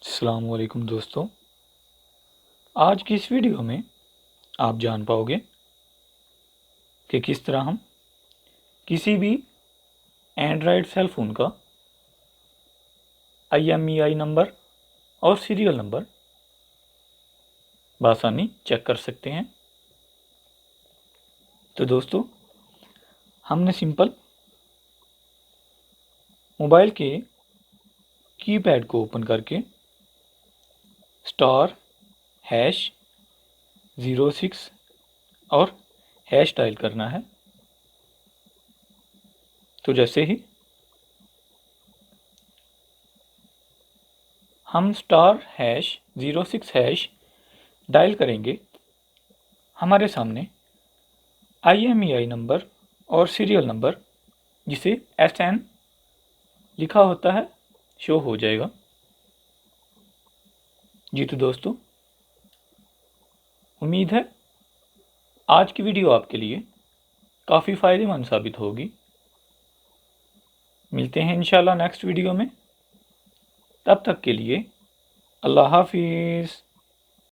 अस्सलाम वालेकुम दोस्तों। आज की इस वीडियो में आप जान पाओगे कि किस तरह हम किसी भी एंड्रॉयड सेल फ़ोन का IMEI नंबर और सीरियल नंबर बआसानी चेक कर सकते हैं। तो दोस्तों, हमने सिंपल मोबाइल के कीपैड को ओपन करके *#06 और हैश डायल करना है। तो जैसे ही हम *#06# डायल करेंगे, हमारे सामने IMEI नंबर और सीरियल नंबर, जिसे SN लिखा होता है, शो हो जाएगा। जी तो दोस्तों, उम्मीद है आज की वीडियो आपके लिए काफ़ी फ़ायदेमंद साबित होगी। मिलते हैं इंशाल्लाह नेक्स्ट वीडियो में। तब तक के लिए अल्लाह हाफिज़।